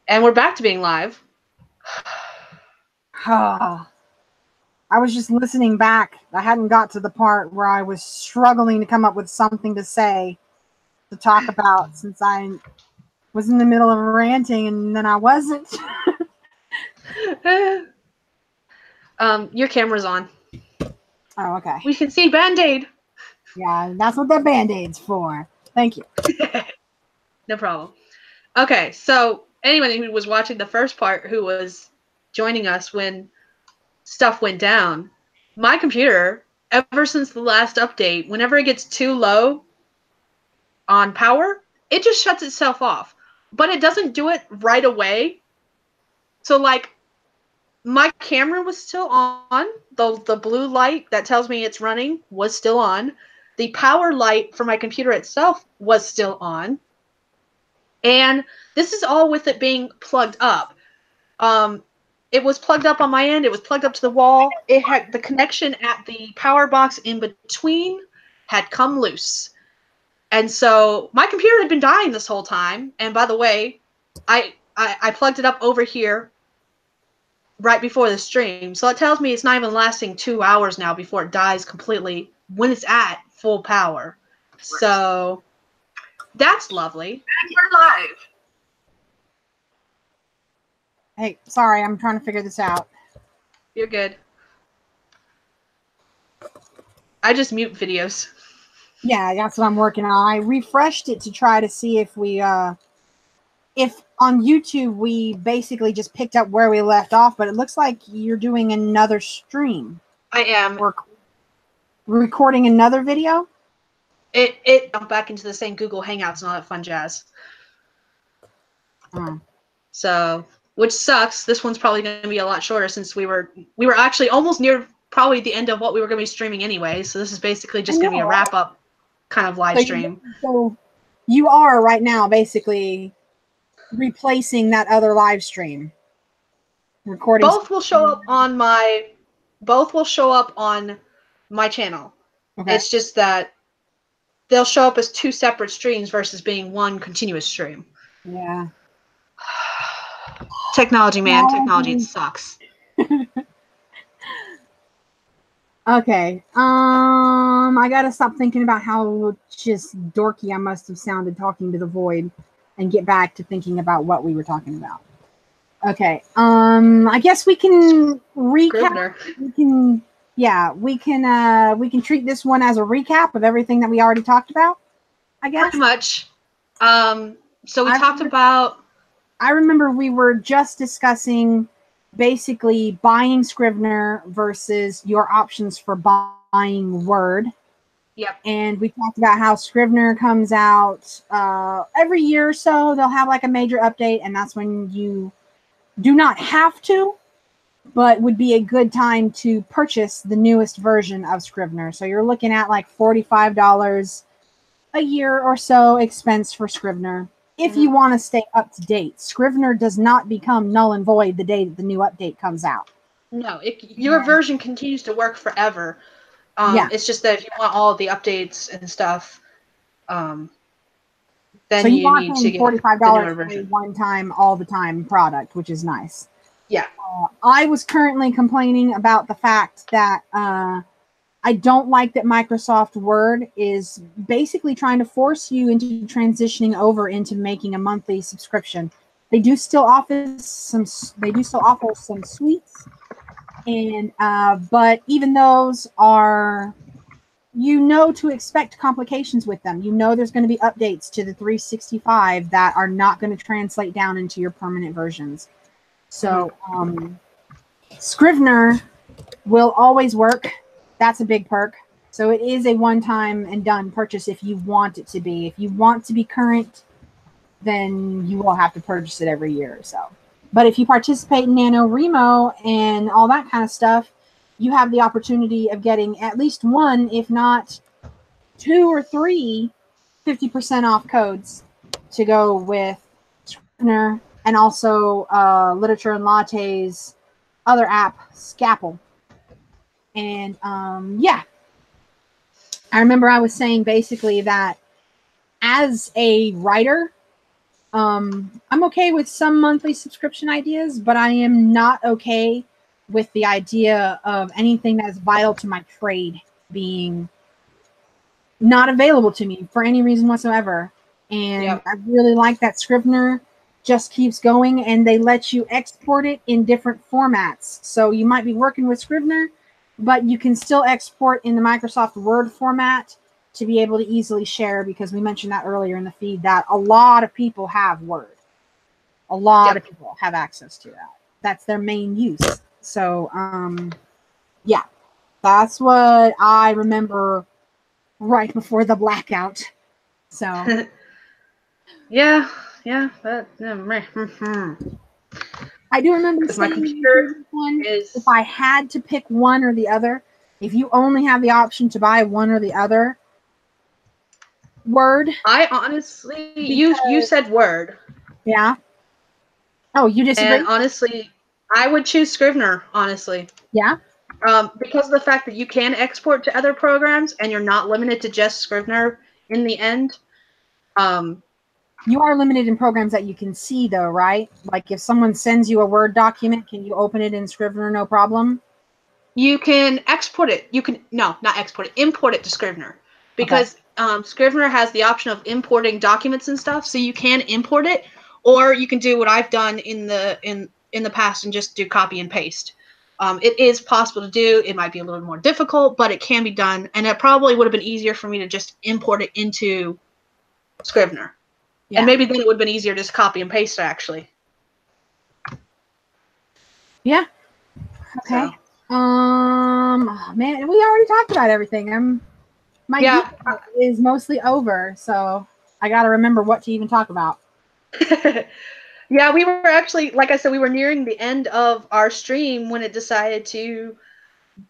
And we're back to being live. I was just listening back. I hadn't got to the part where I was struggling to come up with something to say to talk about, since I was in the middle of ranting and then I wasn't. Your camera's on. Oh, okay. We can see Band-Aid. Yeah, that's what the Band-Aid's for. Thank you. No problem. Okay, so anyone who was watching the first part who was joining us when stuff went down, my computer, ever since the last update, whenever it gets too low on power, it just shuts itself off. But it doesn't do it right away. So, like, my camera was still on. The blue light that tells me it's running was still on. The power light for my computer itself was still on. And this is all with it being plugged up. It was plugged up on my end. It was plugged up to the wall. It had the connection at the power box in between had come loose. And so my computer had been dying this whole time. And by the way, I plugged it up over here right before the stream. So it tells me it's not even lasting 2 hours now before it dies completely when it's at full power. So that's lovely. And you're live. Hey, sorry, I'm trying to figure this out. You're good. I just mute videos. Yeah, that's what I'm working on. I refreshed it to try to see if we, if on YouTube we basically just picked up where we left off, but it looks like you're doing another stream. I am. We're recording another video? It jumped back into the same Google Hangouts and all that fun jazz. So, which sucks. This one's probably going to be a lot shorter since we were actually almost near probably the end of what we were going to be streaming anyway. So this is basically just going to be a wrap up kind of live stream. So you are right now basically replacing that other live stream recording. Both will show up on my channel. Okay. It's just that they'll show up as two separate streams versus being one continuous stream. Yeah. Technology, man. Technology sucks. Okay. I gotta stop thinking about how just dorky I must have sounded talking to the void and get back to thinking about what we were talking about. Okay. I guess we can recap. Scrivener. We can treat this one as a recap of everything that we already talked about, I guess. Pretty much. So we talked about... I remember we were just discussing basically buying Scrivener versus your options for buying Word. Yep. And we talked about how Scrivener comes out every year or so. They'll have like a major update, and that's when you do not have to, but would be a good time to purchase the newest version of Scrivener. So you're looking at like $45 a year or so expense for Scrivener. If you want to stay up to date, Scrivener does not become null and void the day that the new update comes out. No, your version continues to work forever. It's just that if you want all the updates and stuff, then so you need to get $45 for a one-time, all-the-time product, which is nice. Yeah. I was currently complaining about the fact that I don't like that Microsoft Word is basically trying to force you into transitioning over into making a monthly subscription. They do still offer some suites, and but even those are, to expect complications with them. There's going to be updates to the 365 that are not going to translate down into your permanent versions. So Scrivener will always work. That's a big perk. So it is a one-time and done purchase if you want it to be. If you want to be current, then you will have to purchase it every year or so. But if you participate in NaNoWriMo and all that kind of stuff, you have the opportunity of getting at least one, if not 2 or 3, 50% off codes to go with Scrivener and also Literature and Latte's other app, Scapple. And I remember I was saying basically that as a writer, I'm okay with some monthly subscription ideas, but I am not okay with the idea of anything that is vital to my trade being not available to me for any reason whatsoever. And Yep. I really like that Scrivener just keeps going, and they let you export it in different formats. So you might be working with Scrivener, but you can still export in the Microsoft Word format to be able to easily share, because we mentioned that earlier in the feed that a lot of people have Word. A lot of Yep. people have access to that. That's their main use. So, yeah, that's what I remember right before the blackout. So, Yeah. Yeah. That. I do remember Because my saying in the computer previous one, if is. I had to pick one or the other, if you only have the option to buy one or the other, Word, I honestly, you because, said Word, yeah. Oh, you and disagree? honestly, I would choose Scrivener. Honestly, Yeah. because of the fact that you can export to other programs and you're not limited to just Scrivener in the end. Um, You are limited in programs that you can see, though, right? Like if someone sends you a Word document, can you open it in Scrivener no problem? you can export it. You can no, not export it. Import it to Scrivener Okay. because Scrivener has the option of importing documents and stuff, so you can import it, or you can do what I've done in the past and just do copy and paste. It is possible to do. It might be a little more difficult, but it can be done, and it probably would have been easier for me to just import it into Scrivener, and Yeah. maybe then it would have been easier to just copy and paste it actually. Yeah. Okay. So Oh, man, we already talked about everything. My geek yeah. is mostly over, so I got to remember what to even talk about. Yeah, we were actually, like I said, we were nearing the end of our stream when it decided to,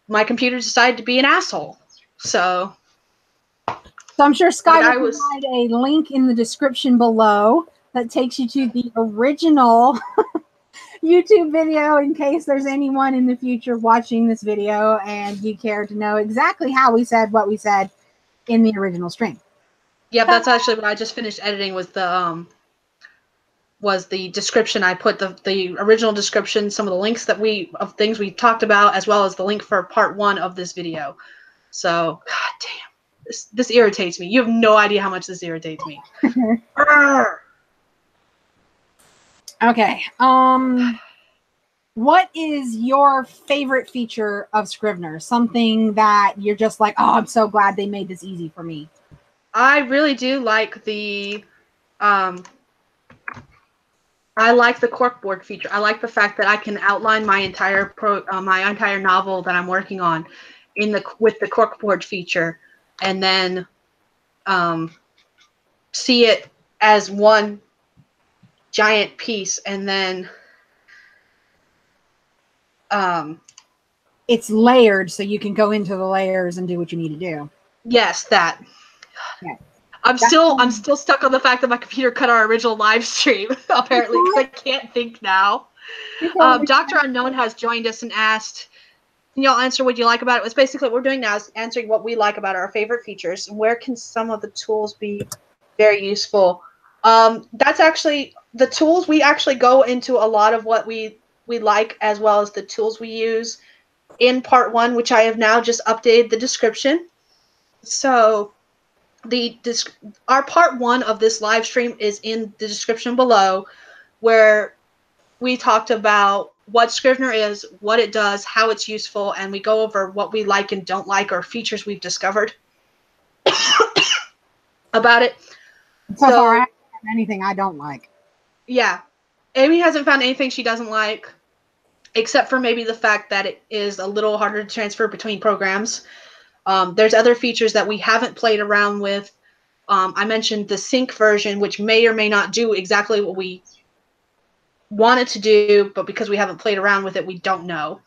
my computer decided to be an asshole. So, So I'm sure Sky like, will I was, provide a link in the description below that takes you to the original YouTube video in case there's anyone in the future watching this video and you care to know exactly how we said what we said in the original stream. yeah, that's actually what I just finished editing was the description. I put the original description, some of the links that of things we talked about, as well as the link for part 1 of this video. So, god damn, this irritates me. You have no idea how much this irritates me. Okay. What is your favorite feature of Scrivener? Something that you're just like, oh, I'm so glad they made this easy for me. I really do like um, I like the corkboard feature. I like the fact that I can outline my entire my entire novel that I'm working on with the corkboard feature, and then see it as one giant piece, and then um, It's layered, so you can go into the layers and do what you need to do. yes, that. Okay. I'm still stuck on the fact that my computer cut our original live stream apparently because I can't think now. Dr. Unknown has joined us and asked, can y'all answer what you like about it? It's basically what we're doing now is answering what we like about our favorite features and where can some of the tools be very useful. That's actually the tools. We actually go into a lot of what we like as well as the tools we use in part 1, which I have now just updated the description. So our part 1 of this live stream is in the description below, where we talked about what Scrivener is, what it does, how it's useful, and we go over what we like and don't like or features we've discovered about it. So far, I So, haven't found anything I don't like. yeah. Amy hasn't found anything she doesn't like, except for maybe the fact that it is a little harder to transfer between programs. There's other features that we haven't played around with. I mentioned the sync version, which may or may not do exactly what we wanted to do, but because we haven't played around with it, we don't know.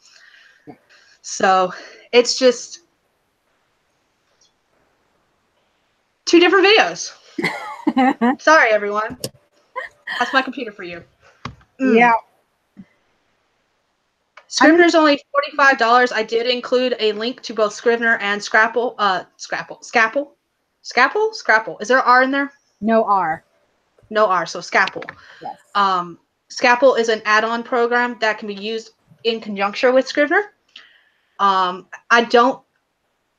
So it's just 2 different videos. Sorry, everyone. That's my computer for you. Yeah. Scrivener's only $45. I did include a link to both Scrivener and Scrapple. Scrapple. Is there an R in there? No R. No R, so Scapple. Yes. Scapple is an add-on program that can be used in conjunction with Scrivener. I don't.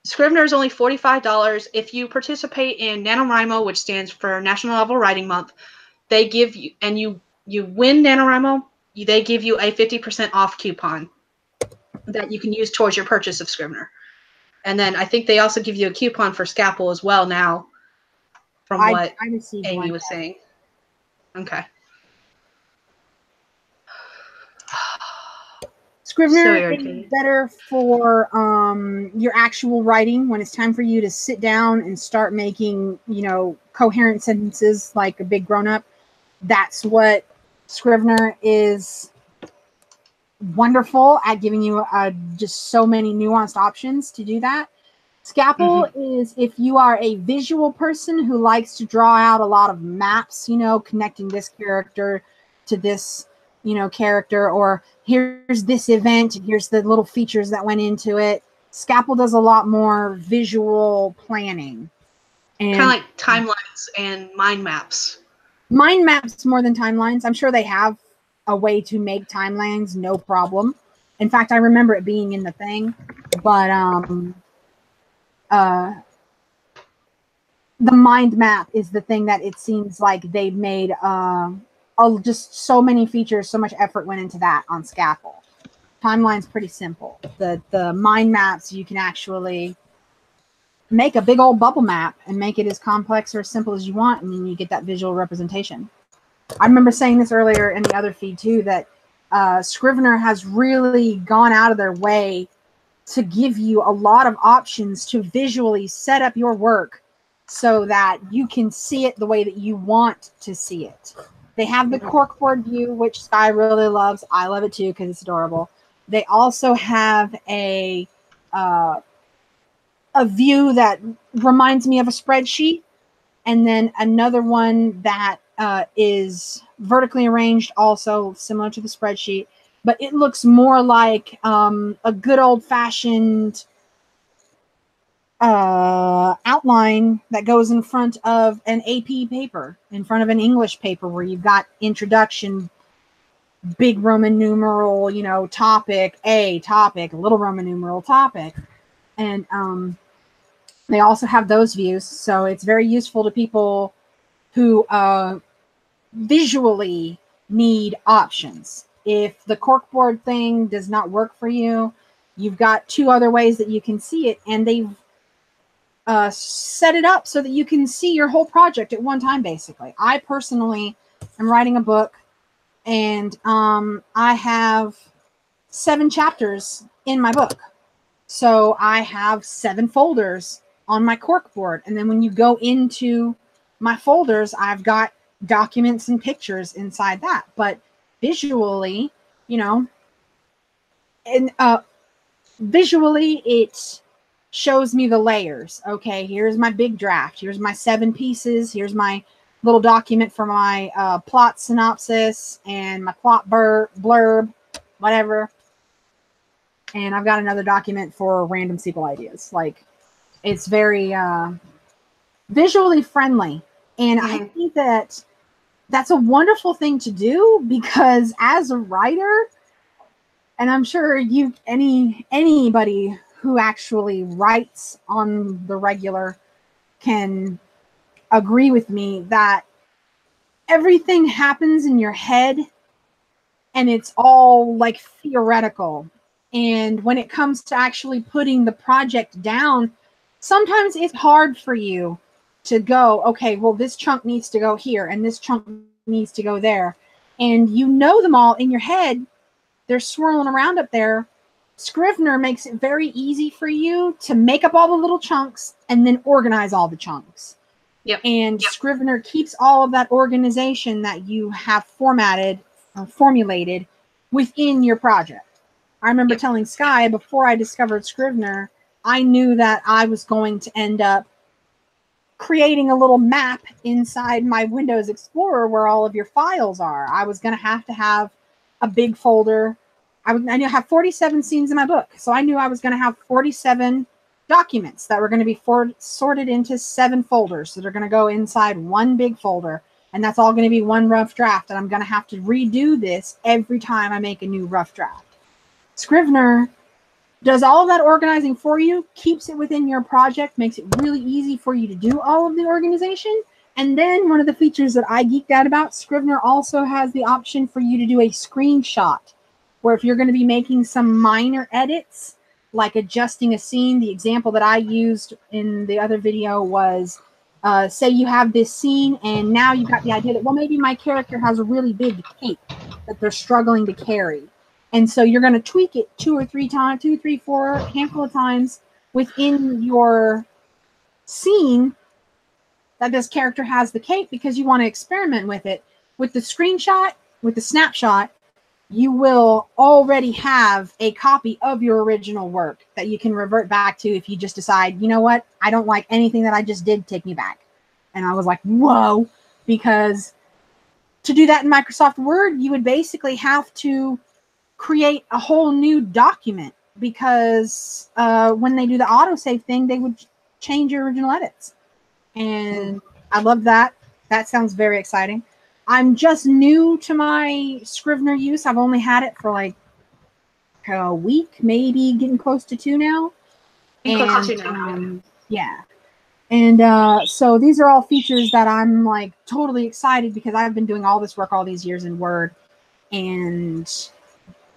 Scrivener is only $45. If you participate in NaNoWriMo, which stands for National Novel Writing Month, they give you, and you win NaNoWriMo, they give you a 50% off coupon that you can use towards your purchase of Scrivener. And then I think they also give you a coupon for Scapple as well now, from what I received Amy one. was saying. Okay. Scrivener So is better for your actual writing when it's time for you to sit down and start making, coherent sentences like a big grown-up. That's what Scrivener is wonderful at, giving you just so many nuanced options to do that. Scapple is if you are a visual person who likes to draw out a lot of maps, connecting this character to this, character, or here's this event, here's the little features that went into it. Scapple does a lot more visual planning. And kind of like timelines and mind maps. Mind maps more than timelines. I'm sure they have a way to make timelines, no problem. In fact, I remember it being in the thing, but the mind map is the thing that it seems like they made just so many features, so much effort went into that on Scapple. Timeline's pretty simple. The mind maps, you can actually make a big old bubble map and make it as complex or as simple as you want, and then you get that visual representation. I remember saying this earlier in the other feed too, that Scrivener has really gone out of their way to give you a lot of options to visually set up your work so that you can see it the way that you want to see it. They have the corkboard view, which Sky really loves. I love it too because it's adorable. They also have a view that reminds me of a spreadsheet, and then another one that is vertically arranged, also similar to the spreadsheet, but it looks more like a good old-fashioned outline that goes in front of an AP paper, in front of an English paper, where you've got introduction, big Roman numeral, topic, little Roman numeral, topic. And they also have those views, so it's very useful to people who visually need options. If the corkboard thing does not work for you, you've got two other ways that you can see it, and they've set it up so that you can see your whole project at one time, basically. I personally am writing a book, and I have 7 chapters in my book. So I have 7 folders on my corkboard, and then when you go into my folders, I've got documents and pictures inside that. But visually, and visually it shows me the layers. Okay, here's my big draft. Here's my 7 pieces. Here's my little document for my plot synopsis and my plot blurb, whatever. And I've got another document for random sequel ideas. Like, it's very visually friendly. And I think that that's a wonderful thing to do, because as a writer, and I'm sure anybody who actually writes on the regular can agree with me that everything happens in your head and it's all like theoretical. And when it comes to actually putting the project down, sometimes it's hard for you to go, okay, well, this chunk needs to go here and this chunk needs to go there. And you know them all in your head. They're swirling around up there. Scrivener makes it very easy for you to make up all the little chunks and then organize all the chunks. Yep. And Scrivener keeps all of that organization that you have formulated within your project. I remember telling Sky, before I discovered Scrivener, I knew that I was going to end up creating a little map inside my Windows Explorer where all of your files are. I was going to have a big folder. I knew I have 47 scenes in my book, so I knew I was going to have 47 documents that were going to be sorted into 7 folders that are going to go inside one big folder. And that's all going to be one rough draft. And I'm going to have to redo this every time I make a new rough draft. Scrivener does all of that organizing for you, keeps it within your project, makes it really easy for you to do all of the organization. And then one of the features that I geeked out about, Scrivener also has the option for you to do a screenshot, where if you're going to be making some minor edits, like adjusting a scene. The example that I used in the other video was, say you have this scene and now you've got the idea that, well, maybe my character has a really big cape that they're struggling to carry. And so you're going to tweak it 2 or 3 times, 2, 3, 4, handful of times within your scene that this character has the cape, because you want to experiment with it. With the screenshot, with the snapshot, you will already have a copy of your original work that you can revert back to if you just decide, you know what, I don't like anything that I just did, take me back. And I was like, whoa, because to do that in Microsoft Word, you would basically have to create a whole new document, because when they do the autosave thing, they would change your original edits. And I love that. That sounds very exciting. I'm just new to my Scrivener use. I've only had it for like a week, maybe getting close to 2 now. And yeah. And so these are all features that I'm like totally excited, because I've been doing all this work all these years in Word, and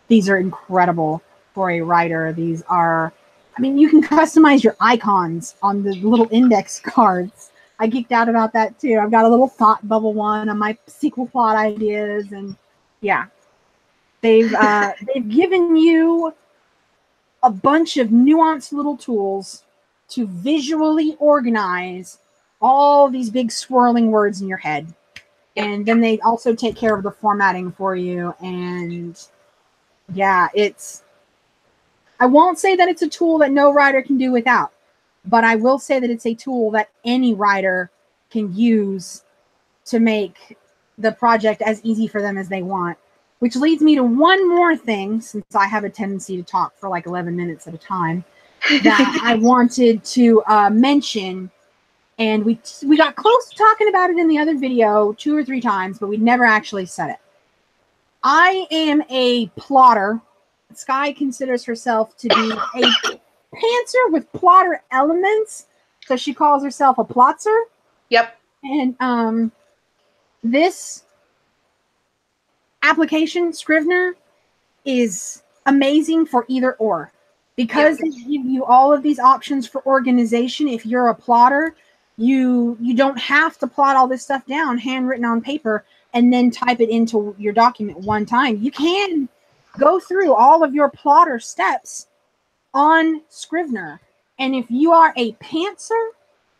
these are incredible for a writer. These are, I mean, you can customize your icons on the little index cards. I geeked out about that too. I've got a little thought bubble one on my sequel plot ideas, and yeah, they've given you a bunch of nuanced little tools to visually organize all these big swirling words in your head. And then they also take care of the formatting for you. And yeah, I won't say that it's a tool that no writer can do without, but I will say that it's a tool that any writer can use to make the project as easy for them as they want. Which leads me to one more thing, since I have a tendency to talk for like 11 minutes at a time, that I wanted to mention. And we got close to talking about it in the other video 2 or 3 times, but we never actually said it. I am a plotter. Sky considers herself to be a pantser with plotter elements, so she calls herself a plotzer. Yep. And this application, Scrivener, is amazing for either or, because they give you all of these options for organization. If you're a plotter, you don't have to plot all this stuff down handwritten on paper and then type it into your document one time. You can go through all of your plotter steps on Scrivener. And if you are a pantser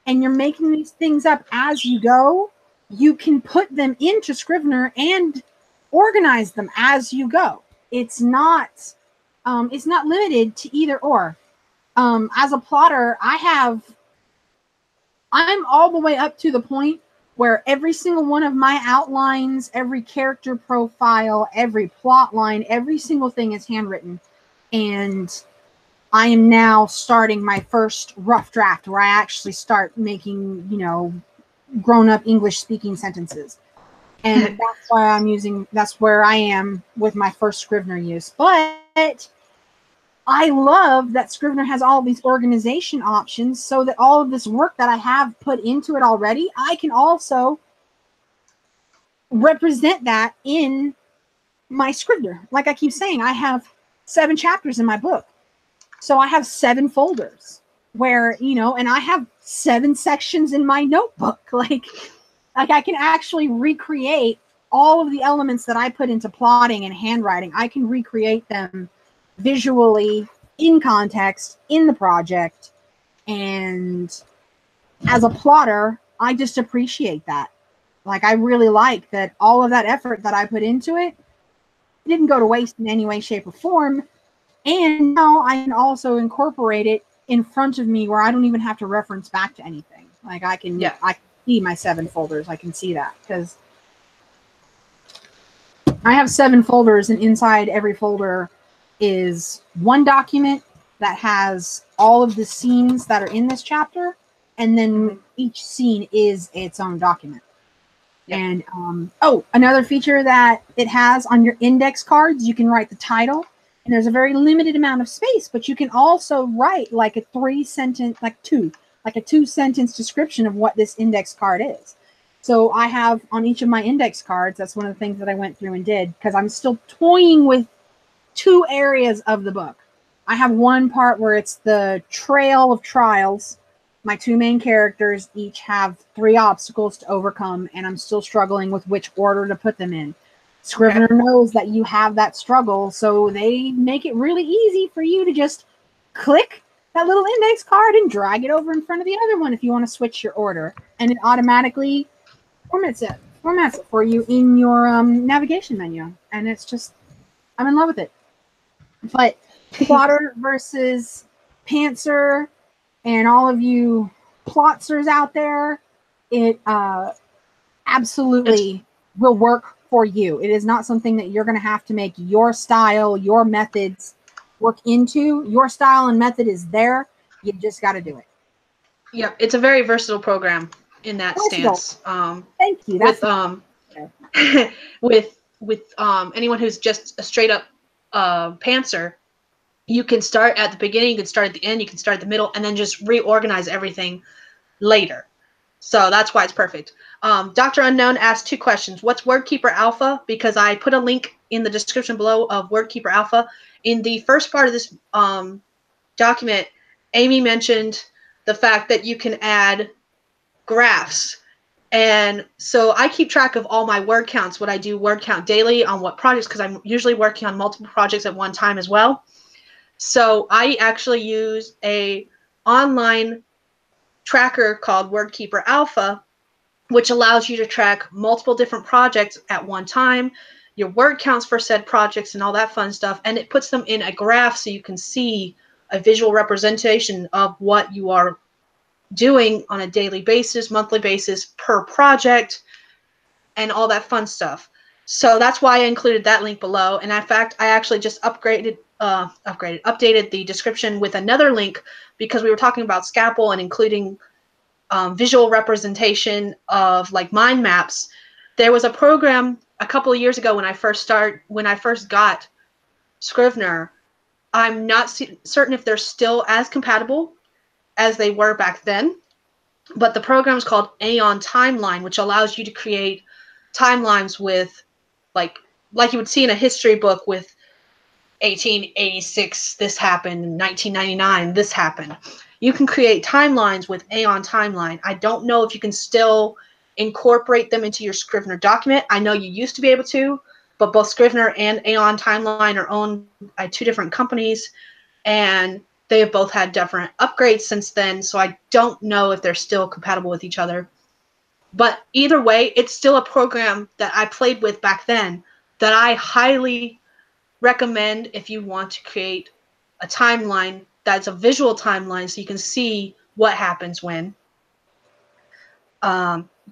and you're making these things up as you go, you can put them into Scrivener and organize them as you go. It's not limited to either or. As a plotter, I'm all the way up to the point where every single one of my outlines, every character profile, every plot line, every single thing is handwritten. And I am now starting my first rough draft, where I actually start making, grown-up English-speaking sentences. And that's where I am with my first Scrivener use. But I love that Scrivener has all these organization options, so that all of this work that I have put into it already, I can also represent that in my Scrivener. Like I keep saying, I have 7 chapters in my book. So I have 7 folders where, and I have 7 sections in my notebook. Like I can actually recreate all of the elements that I put into plotting and handwriting. I can recreate them visually, in context, in the project. And as a plotter, I just appreciate that. Like, I really like that all of that effort that I put into it didn't go to waste in any way, shape, or form. And now I can also incorporate it in front of me, where I don't even have to reference back to anything. Like, I can see my 7 folders. I can see that, because I have 7 folders, and inside every folder is one document that has all of the scenes that are in this chapter, and then each scene is its own document. Yep. And another feature that it has on your index cards, you can write the title, and there's a very limited amount of space, but you can also write like a 3-sentence, like a 2-sentence description of what this index card is. So I have on each of my index cards, that's one of the things that I went through and did, because I'm still toying with 2 areas of the book. I have one part where it's the trail of trials. My 2 main characters each have 3 obstacles to overcome, and I'm still struggling with which order to put them in. Scrivener knows that you have that struggle, so they make it really easy for you to just click that little index card and drag it over in front of the other one if you want to switch your order. And it automatically formats it for you in your navigation menu. And it's just, I'm in love with it. But plotter versus pantser and all of you plotzers out there, it absolutely will work for you. It is not something that you're going to have to make your style, your methods work into. Your style and method is there. You just got to do it. Yep, it's a very versatile program in that stance. Thank you. With with anyone who's just a straight up pantser, you can start at the beginning, you can start at the end, you can start at the middle, and then just reorganize everything later. So that's why it's perfect. Dr. Unknown asked 2 questions. What's WordKeeper Alpha? Because I put a link in the description below of WordKeeper Alpha. In the first part of this document, Amy mentioned the fact that you can add graphs. And so I keep track of all my word counts, what I do word count daily on what projects, because I'm usually working on multiple projects at one time as well. So I actually use a online tracker called WordKeeper Alpha, which allows you to track multiple different projects at one time, your word counts for said projects and all that fun stuff. And it puts them in a graph so you can see a visual representation of what you are doing on a daily basis, monthly basis, per project, and all that fun stuff. So that's why I included that link below. And in fact, I actually just updated the description with another link because we were talking about Scalpel and including visual representation of like mind maps. There was a program a couple of years ago when I first got Scrivener. I'm not certain if they're still as compatible as they were back then, but the program is called Aeon Timeline, which allows you to create timelines with like you would see in a history book with 1886 this happened, 1999 this happened. You can create timelines with Aeon Timeline. I don't know if you can still incorporate them into your Scrivener document. I know you used to be able to, but both Scrivener and Aeon Timeline are owned by 2 different companies, and they have both had different upgrades since then, so I don't know if they're still compatible with each other. But either way, it's still a program that I played with back then that I highly recommend if you want to create a timeline that's a visual timeline so you can see what happens when.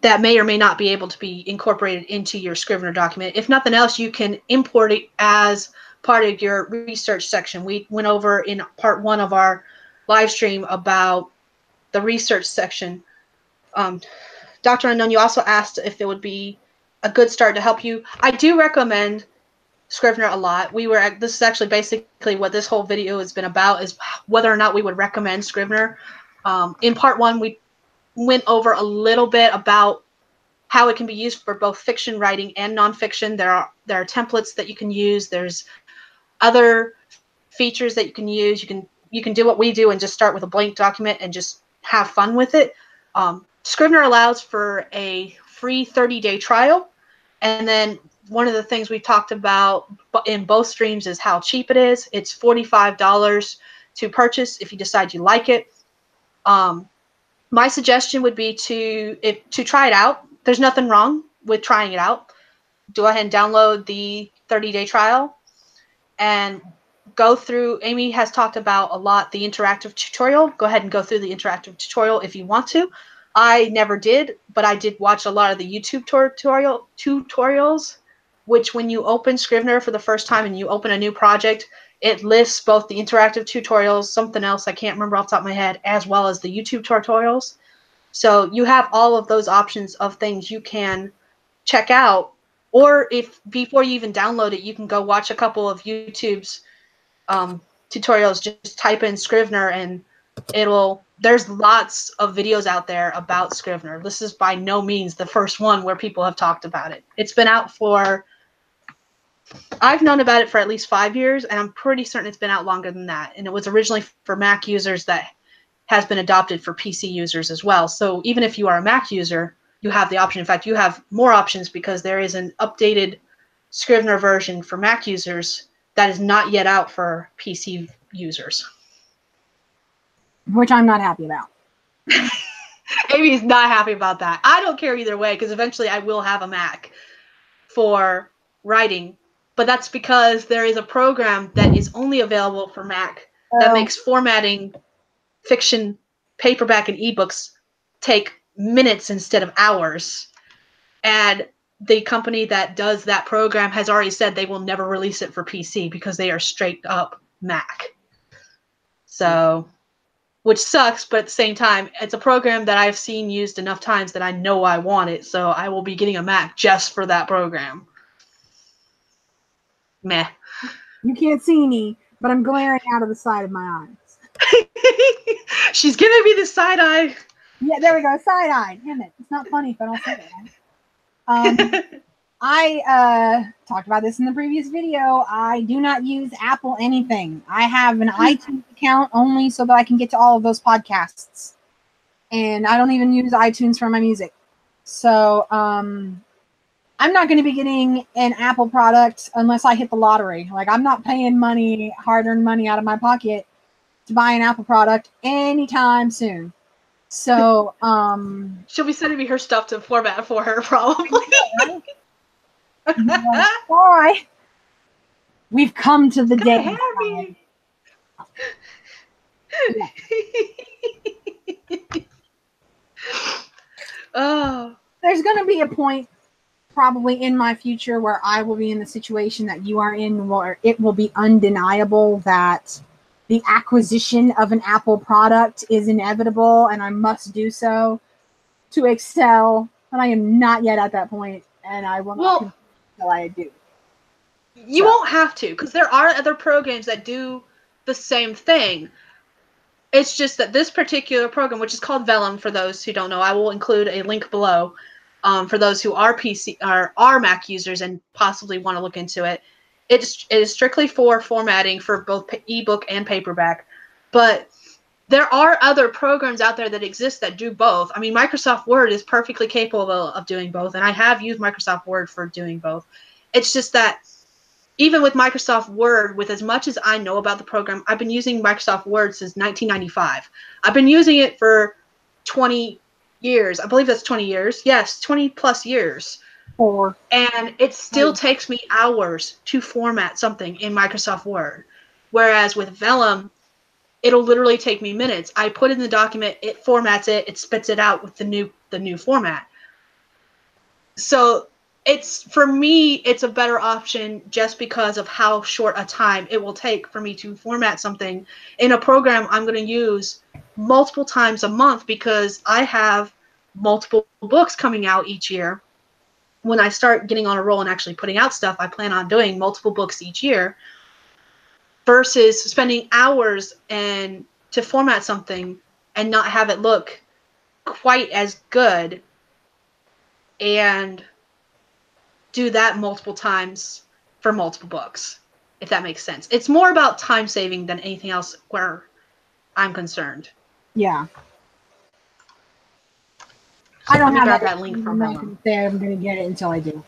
That may or may not be able to be incorporated into your Scrivener document. If nothing else, you can import it as part of your research section. We went over in part 1 of our live stream about the research section. Dr. Unknown, you also asked if it would be a good start to help you. I do recommend Scrivener a lot. This is actually basically what this whole video has been about, is whether or not we would recommend Scrivener. In part 1, we went over a little bit about how it can be used for both fiction writing and nonfiction. There are templates that you can use. There's other features that you can use. You can do what we do and just start with a blank document and just have fun with it. Scrivener allows for a free 30-day trial, and then one of the things we talked about in both streams is how cheap it is. It's $45 to purchase if you decide you like it. My suggestion would be to try it out. There's nothing wrong with trying it out. Go ahead and download the 30-day trial and go through. Amy has talked about a lot the interactive tutorial. Go ahead and go through the interactive tutorial if you want to. I never did, but I did watch a lot of the YouTube tutorials, which when you open Scrivener for the first time and you open a new project, it lists both the interactive tutorials, something else I can't remember off the top of my head, as well as the YouTube tutorials. So you have all of those options of things you can check out, or if before you even download it, you can go watch a couple of YouTube's tutorials. Just type in Scrivener and there's lots of videos out there about Scrivener. This is by no means the first one where people have talked about it. It's been out I've known about it for at least 5 years, and I'm pretty certain it's been out longer than that. And it was originally for Mac users that has been adopted for PC users as well. So even if you are a Mac user, you have the option. In fact, you have more options because there is an updated Scrivener version for Mac users that is not yet out for PC users. Which I'm not happy about. Amy's not happy about that. I don't care either way because eventually I will have a Mac for writing, but that's because there is a program that is only available for Mac that makes formatting fiction, paperback, and ebooks take minutes instead of hours. And the company that does that program has already said they will never release it for PC because they are straight up Mac. So, which sucks, but at the same time, it's a program that I've seen used enough times that I know I want it, so I will be getting a Mac just for that program. Meh. You can't see me, but I'm glaring out of the side of my eyes. She's giving me the side eye. Yeah, there we go. Side eye. Damn it. It's not funny if I don't say it. I talked about this in the previous video. I do not use Apple anything. I have an iTunes account only so that I can get to all of those podcasts. And I don't even use iTunes for my music. So I'm not going to be getting an Apple product unless I hit the lottery. Like, I'm not paying money, hard-earned money out of my pocket to buy an Apple product anytime soon. So she'll be sending me her stuff to format for her, probably. Why? We've come to the day. Oh, there's going to be a point probably in my future where I will be in the situation that you are in, where it will be undeniable that the acquisition of an Apple product is inevitable and I must do so to excel. And I am not yet at that point, and I will not until I do. You won't have to, because there are other programs that do the same thing. It's just that this particular program, which is called Vellum, for those who don't know, I will include a link below for those who are are Mac users and possibly want to look into it. It is strictly for formatting for both ebook and paperback, but there are other programs out there that exist that do both. I mean, Microsoft Word is perfectly capable of doing both, and I have used Microsoft Word for doing both. It's just that even with Microsoft Word, with as much as I know about the program, I've been using Microsoft Word since 1995. I've been using it for 20 years. I believe that's 20 years. Yes, 20 plus years. And it still takes me hours to format something in Microsoft Word. Whereas with Vellum, it'll literally take me minutes. I put in the document, it formats it, it spits it out with the new format. So for me, it's a better option just because of how short a time it will take for me to format something in a program I'm going to use multiple times a month, because I have multiple books coming out each year. When I start getting on a roll and actually putting out stuff, I plan on doing multiple books each year, versus spending hours to format something and not have it look quite as good and do that multiple times for multiple books, if that makes sense. It's more about time saving than anything else where I'm concerned. Yeah. I don't have that link from Vellum. I'm going to get it until I do.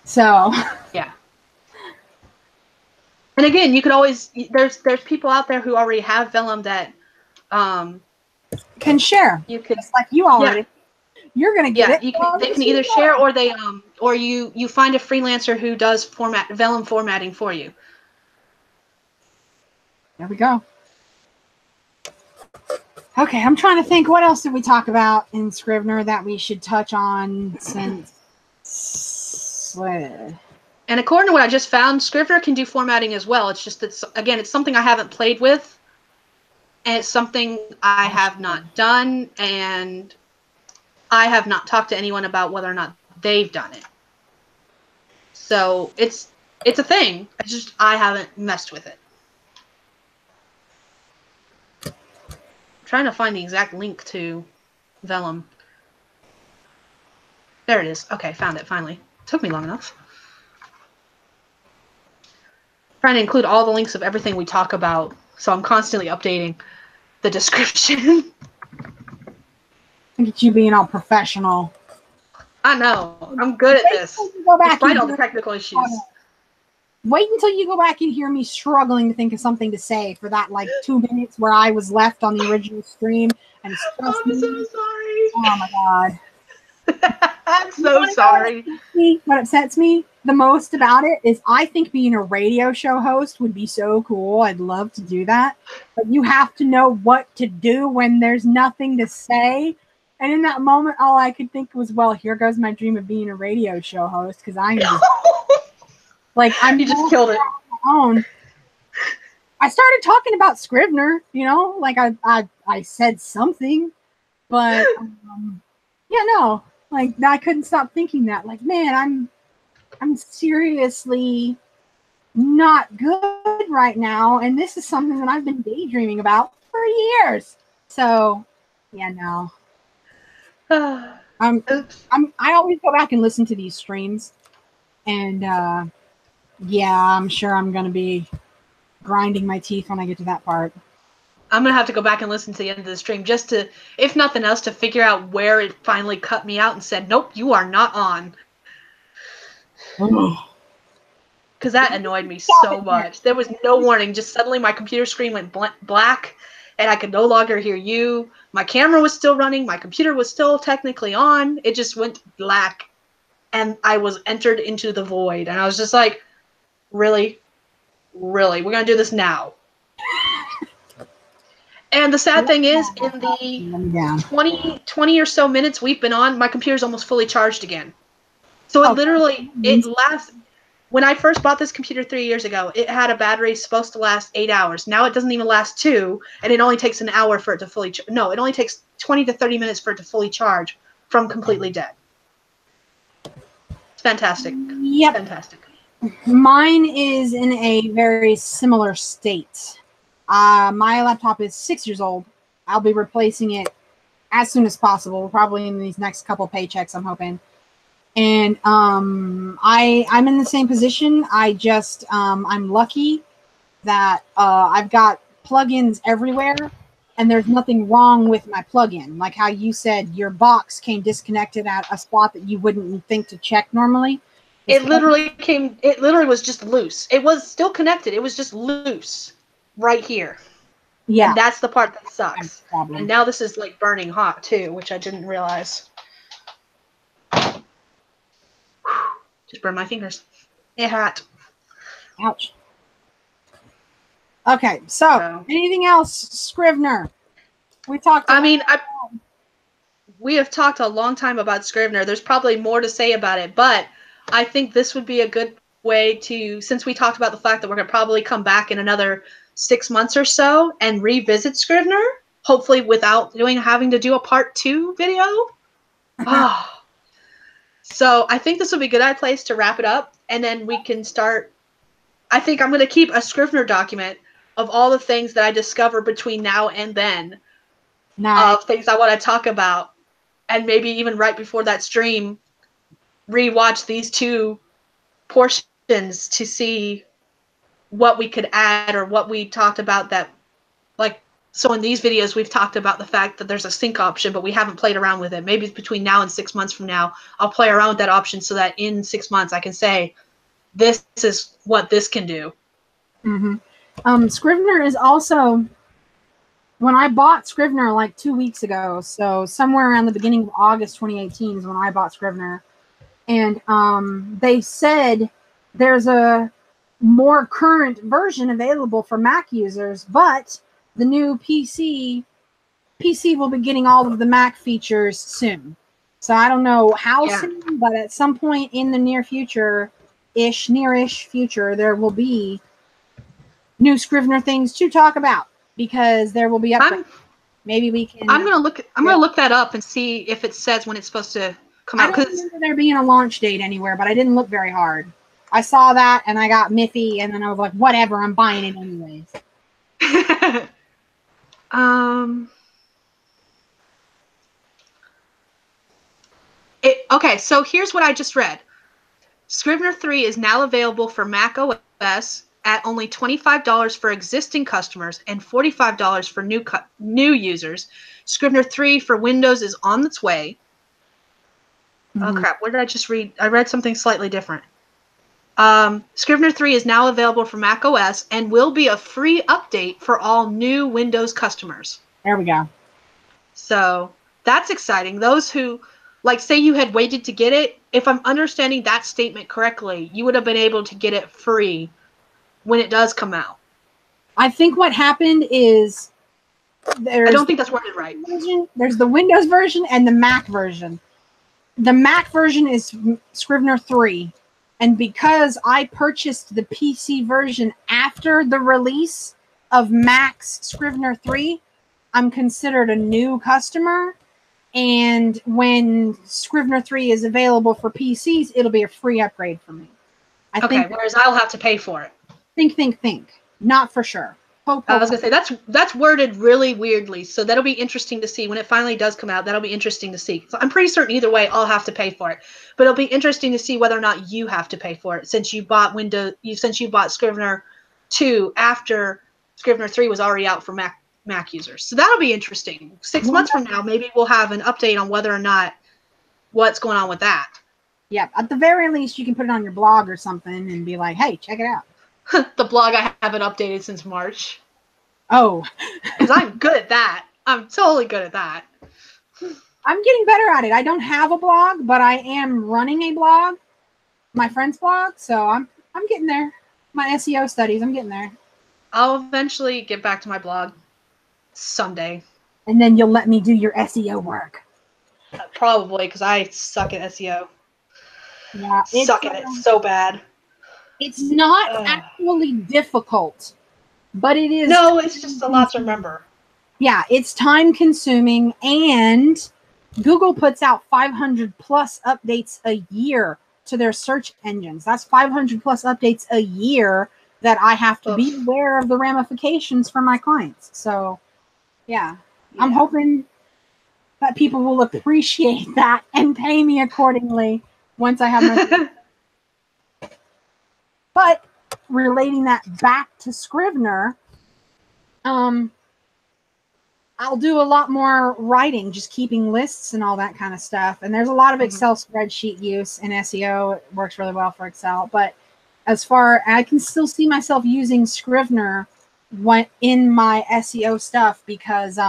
So. Yeah. And again, you could always, there's people out there who already have Vellum that can share. You could, just like you already. Yeah. You're going to get it. They can either share, or they or you find a freelancer who does Vellum formatting for you. There we go. Okay, I'm trying to think, what else did we talk about in Scrivener that we should touch on since... And according to what I just found, Scrivener can do formatting as well. It's just that, again, it's something I haven't played with, and it's something I have not done, and I have not talked to anyone about whether or not they've done it. So it's a thing. I haven't messed with it. I'm trying to find the exact link to Vellum. There it is. Okay, found it finally. Took me long enough. Trying to include all the links of everything we talk about, so I'm constantly updating the description. Look at you being all professional. I know. I'm good at this. Despite all the technical issues. Wait until you go back and hear me struggling to think of something to say for that 2 minutes where I was left on the original stream. And I'm so sorry. Oh my god. I'm so sorry. What upsets me the most about it is I think being a radio show host would be so cool. I'd love to do that. But you have to know what to do when there's nothing to say. And in that moment, all I could think was, well, here goes my dream of being a radio show host because I'm just you just killed it. On my own. I started talking about Scrivener, I said something, but no. I couldn't stop thinking that. Man, I'm seriously not good right now, and this is something that I've been daydreaming about for years. So, yeah, no. I always go back and listen to these streams, and I'm sure I'm gonna be grinding my teeth when I get to that part. I'm going to have to go back and listen to the end of the stream just to, if nothing else, to figure out where it finally cut me out and said, nope, you are not on. Because that annoyed me so much. There was no warning. Just suddenly my computer screen went black and I could no longer hear you. My camera was still running. My computer was still technically on. It just went black. And I was entered into the void. And I was just like, really? Really? We're going to do this now. And the sad thing is, in the 20 or so minutes we've been on, my computer's almost fully charged again. So it lasts. When I first bought this computer 3 years ago, it had a battery supposed to last 8 hours. Now it doesn't even last 2, and it only takes an hour for it to fully no, it only takes 20 to 30 minutes for it to fully charge from completely dead. It's fantastic. Yep. Fantastic. Mine is in a very similar state. My laptop is 6 years old. I'll be replacing it as soon as possible, probably in these next couple paychecks, I'm hoping. And I'm in the same position. I'm lucky that I've got plugins everywhere, and there's nothing wrong with my plugin. Like how you said your box came disconnected at a spot that you wouldn't think to check normally. It literally was just loose. It was still connected. It was just loose. Right here. Yeah. And that's the part that sucks. And now this is burning hot too, which I didn't realize. Just burned my fingers. It hot. Ouch. Okay, so anything else, Scrivener? We have talked a long time about Scrivener. There's probably more to say about it, but I think this would be a good way to, since we talked about the fact that we're going to probably come back in another 6 months or so and revisit Scrivener, hopefully without having to do a part 2 video. So I think this would be a good place to wrap it up, and then we can start. I think I'm going to keep a Scrivener document of all the things that I discover between now and then, of things I want to talk about, and maybe even right before that stream, rewatch these 2 portions to see what we could add or what we talked about that, so in these videos we've talked about the fact that there's a sync option, but we haven't played around with it. Maybe between now and 6 months from now, I'll play around with that option so that in 6 months I can say, this is what this can do. Mm-hmm. Scrivener is also, when I bought Scrivener 2 weeks ago, so somewhere around the beginning of August 2018 is when I bought Scrivener, and they said there's a more current version available for Mac users, but the new PC will be getting all of the Mac features soon. So I don't know how soon, but at some point in the near future-ish, future, there will be new Scrivener things to talk about because there will be upgrades. Maybe we can. I'm gonna look that up and see if it says when it's supposed to come out. I don't remember there being a launch date anywhere, but I didn't look very hard. I saw that and I got miffy, and then I was like, whatever, I'm buying it anyways. Okay, so here's what I just read. Scrivener 3 is now available for Mac OS at only $25 for existing customers and $45 for new users. Scrivener 3 for Windows is on its way. Oh crap, what did I just read? I read something slightly different. Scrivener 3 is now available for Mac OS and will be a free update for all new Windows customers. There we go. So that's exciting. Those who, like, say you had waited to get it, if I'm understanding that statement correctly, you would have been able to get it free when it does come out. I think what happened is I don't think that's worded right. There's the Windows version and the Mac version. The Mac version is Scrivener 3. And because I purchased the PC version after the release of Mac's Scrivener 3, I'm considered a new customer. And when Scrivener 3 is available for PCs, it'll be a free upgrade for me. I think, whereas I'll have to pay for it. Think. Not for sure. Hope. I was going to say, that's worded really weirdly, so that'll be interesting to see. When it finally does come out, that'll be interesting to see. So I'm pretty certain either way I'll have to pay for it. But it'll be interesting to see whether or not you have to pay for it, since you bought Scrivener 2 after Scrivener 3 was already out for Mac users. So that'll be interesting. 6 months from now, maybe we'll have an update on whether or not what's going on with that. Yeah, at the very least, you can put it on your blog or something and be like, hey, check it out. The blog I haven't updated since March. Oh. Because I'm good at that. I'm totally good at that. I'm getting better at it. I don't have a blog, but I am running a blog, my friend's blog, so I'm getting there. My SEO studies, I'm getting there. I'll eventually get back to my blog someday. And then you'll let me do your SEO work. Probably, because I suck at SEO. Yeah, suck at it so bad. It's not actually difficult, but it is. No, it's just a lot to remember. Yeah, it's time consuming, and Google puts out 500 plus updates a year to their search engines. That's 500 plus updates a year that I have to be aware of the ramifications for my clients. So, yeah, I'm hoping that people will appreciate that and pay me accordingly once I have my. But relating that back to Scrivener, I'll do a lot more writing, just keeping lists and all that kind of stuff. And there's a lot of Excel spreadsheet use in SEO. It works really well for Excel. But as far, I can still see myself using Scrivener in my SEO stuff, because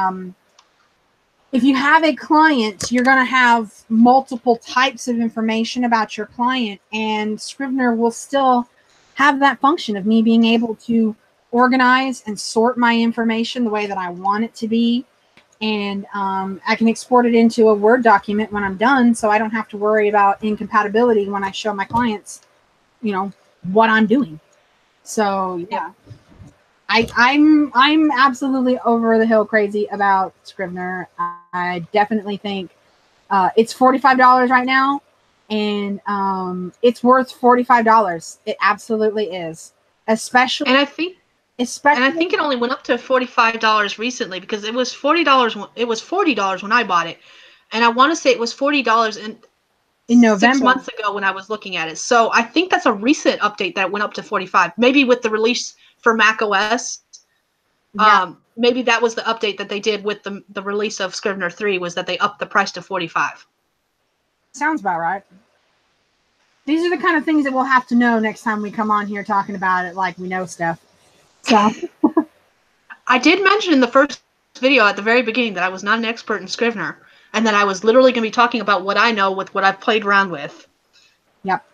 if you have a client, you're going to have multiple types of information about your client, and Scrivener will still have that function of me being able to organize and sort my information the way that I want it to be. And I can export it into a Word document when I'm done, so I don't have to worry about incompatibility when I show my clients, what I'm doing. So yeah, I'm absolutely over the hill crazy about Scrivener. I definitely think it's $45 right now, and it's worth $45. It absolutely is, especially. And I think it only went up to $45 recently, because it was $40. It was $40 when I bought it, and I want to say it was $40 in November, 6 months ago when I was looking at it. So I think that's a recent update that went up to $45. Maybe with the release for Mac OS, maybe that was the update that they did with the release of Scrivener 3, was that they upped the price to $45. Sounds about right. These are the kind of things that we'll have to know next time we come on here talking about it like we know stuff. So I did mention in the first video at the very beginning that I was not an expert in Scrivener, and that I was literally going to be talking about what I know with what I've played around with. Yep.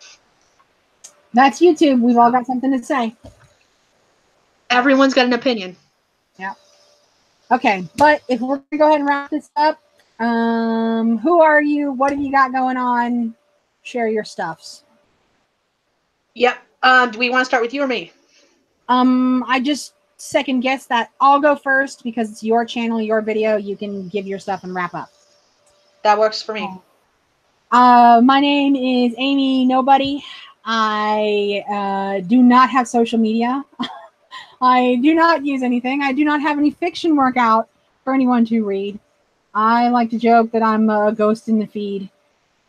That's YouTube. We've all got something to say. Everyone's got an opinion. Yeah. Okay, but if we're going to go ahead and wrap this up, who are you? What have you got going on? Share your stuffs. Yep. Do we want to start with you or me? I just second guess that. I'll go first because it's your channel, your video. You can give your stuff and wrap up. That works for me. My name is Amy Nobody. I do not have social media. I do not use anything. I do not have any fiction work out for anyone to read. I like to joke that I'm a ghost in the feed.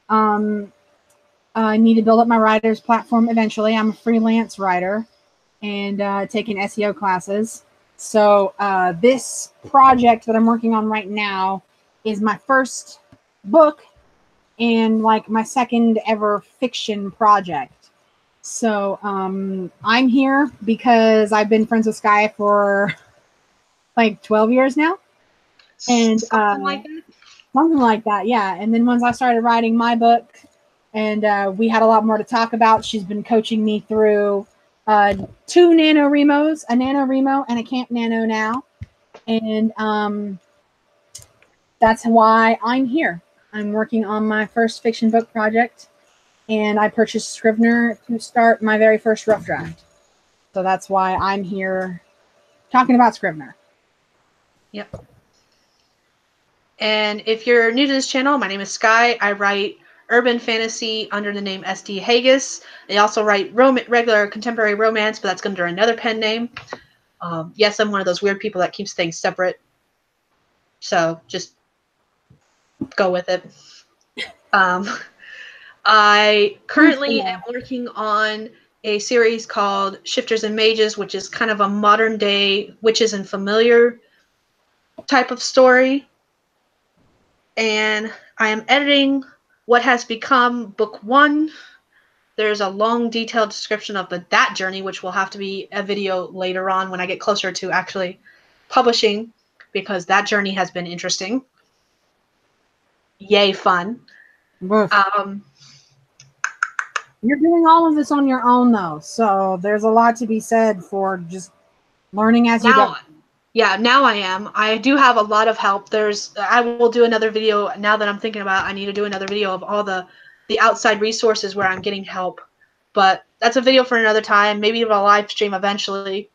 I need to build up my writer's platform eventually. I'm a freelance writer and taking SEO classes. So this project that I'm working on right now is my first book and like my second ever fiction project. So I'm here because I've been friends with Sky for like 12 years now. And Something like that. something like that, yeah. And then once I started writing my book and we had a lot more to talk about, she's been coaching me through 2 NaNoWriMos, a NaNoWriMo and a Camp Nano now. And that's why I'm here. I'm working on my first fiction book project, and I purchased Scrivener to start my very first rough draft. So that's why I'm here talking about Scrivener. Yep. And if you're new to this channel, my name is Sky. I write urban fantasy under the name SD Haggis. I also write regular contemporary romance, but that's under another pen name. Yes, I'm one of those weird people that keeps things separate. So just go with it. I currently am working on a series called Shifters and Mages, which is kind of a modern day witches and familiar type of story. And I am editing what has become book 1. There's a long, detailed description of that journey, which will have to be a video later on when I get closer to actually publishing, because that journey has been interesting. Yay, fun. You're doing all of this on your own, though, so there's a lot to be said for just learning as you go. Yeah, now I am. I do have a lot of help. I will do another video now that I'm thinking about. I need to do another video of all the outside resources where I'm getting help. But that's a video for another time. Maybe a live stream eventually.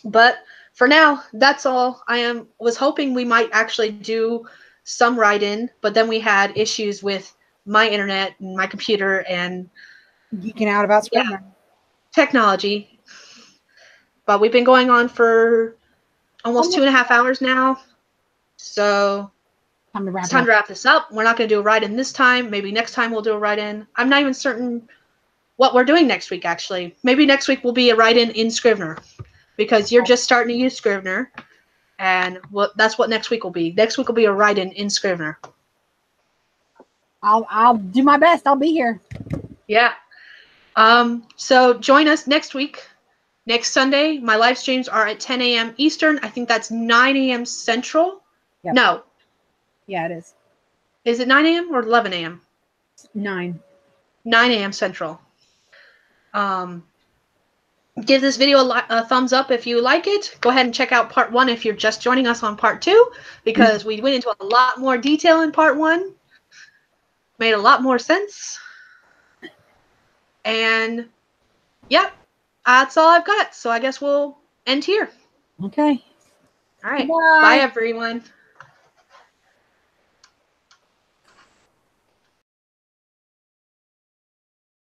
But for now, that's all. I was hoping we might actually do some write-in, but then we had issues with my internet and my computer and geeking out about Scrivener. Yeah, technology. But we've been going on for almost 2.5 hours now. So it's time to wrap this up. We're not going to do a write-in this time. Maybe next time we'll do a write-in. I'm not even certain what we're doing next week, actually. Maybe next week will be a write-in in Scrivener, because you're just starting to use Scrivener, and that's what next week will be. Next week will be a write-in in Scrivener. I'll do my best. I'll be here. Yeah. So join us next week. Next Sunday, my live streams are at 10 a.m. Eastern. I think that's 9 a.m. Central. Yep. No. Yeah, it is. Is it 9 a.m. or 11 a.m.? 9. 9 a.m. Central. Give this video a thumbs up if you like it. Go ahead and check out part 1 if you're just joining us on part 2, because we went into a lot more detail in part 1. Made a lot more sense. And, yep, that's all I've got. So I guess we'll end here. Okay. All right. Bye everyone.